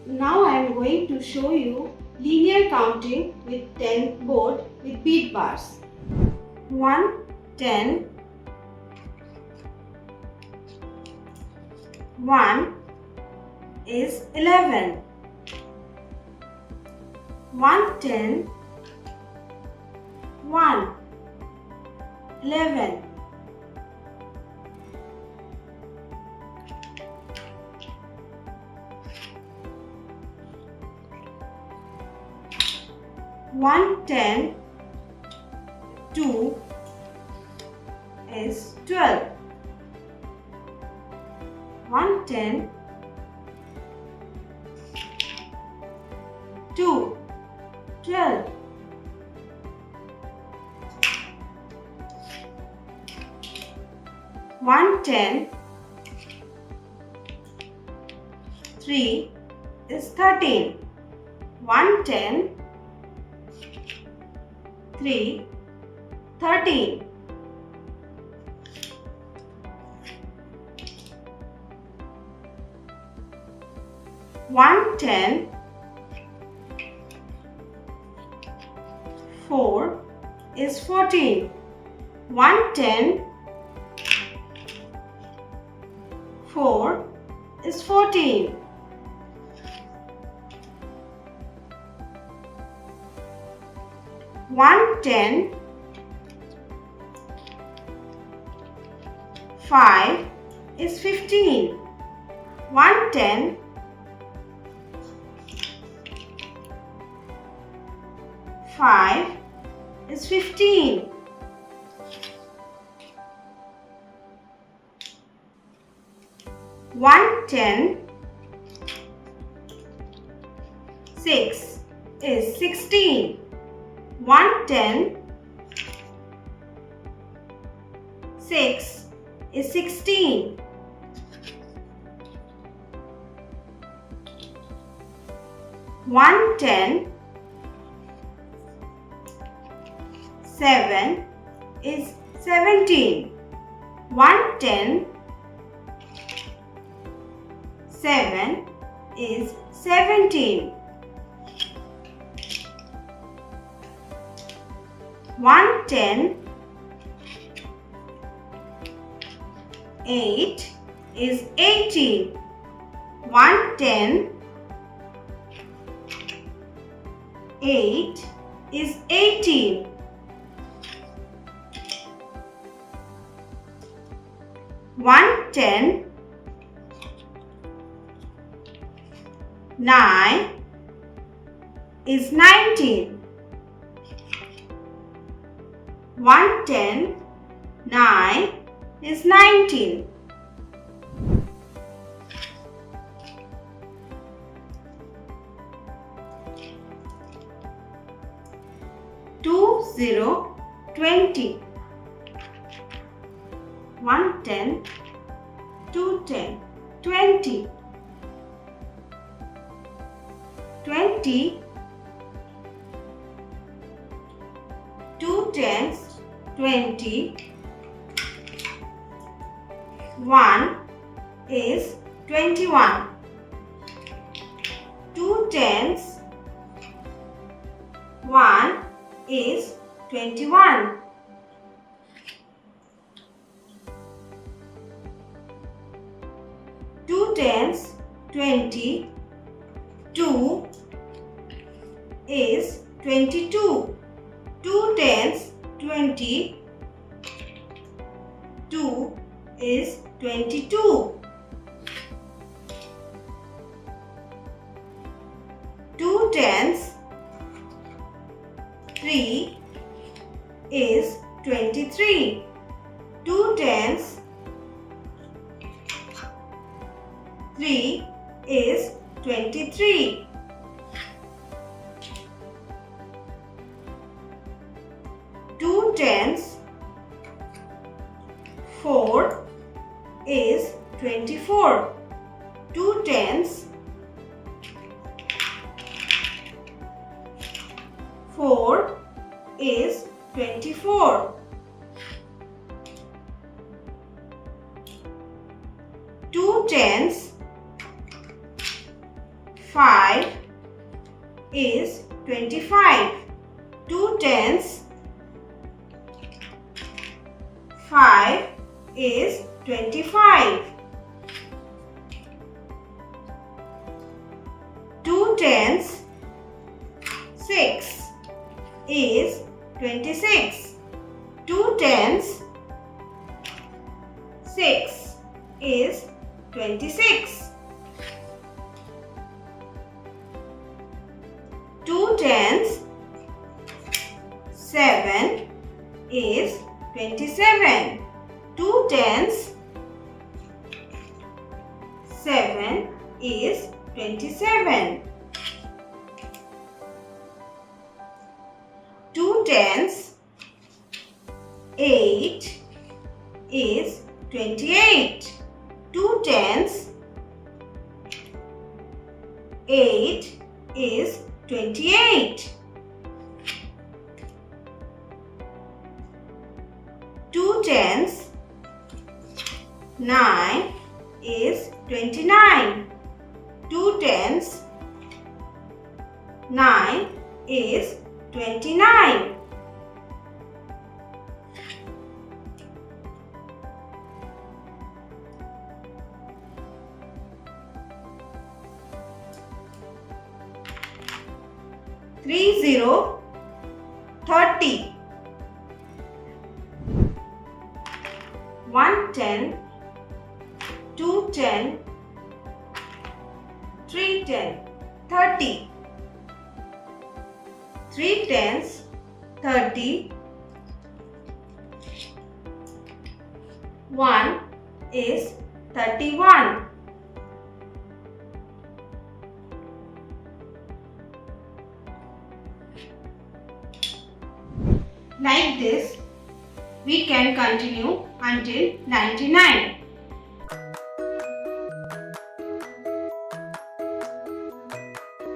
Now I am going to show you linear counting with 10 board with bead bars. 1, 10, 1 is 11, 1, 10, 1, 11. 1, 10, 2 is 12. 1, 10, 2, 12. 1, 10, 3 is 13. 1, 10, 3, 13. 1, 10, 4 is 14. 1, 10, 4 is 14. 1, 10, 5 is 15. 1, 10, 5 is 15. 1, 10, 6 is 16. 1, 10, 6 is 16. 1, 10, 7 is 17. 1, 10, 7 is 17. 1, 10, 8 is 18. 1, 10, 8 is 18. 1, 10, 9 is 19. 1, 10, 9 is 19. 2, 0, 20. 1, 10, 2, 10, 20. 20, 2 tens, 20. 1 is 21. 2 tens, 1 is 21. 2 tens, 20. 2 is 22. 2 tens, 20. 2 is 22. 2 tens, 3 is 23. 2 tens, 3 is 23. 2 tens, 4 is 24. 2 tens, 4 is 24. 2 tens, 5 is 25. 2 tens. 5 is 25. 2 tens. 6 is 26. 2 tens. 6 is 26. 2 tens. 7 is 27. 2 tens. 7 is 27. 2 tens. 8 is 28. 2 tens. 8 is 28. 2 tens. 9 is 29. 2 tens. 9 is 29. 30, 30. 1 10, 2 10, 3 10, 30. 3 tens, 30. 1 is 31. Like this, we can continue until 99.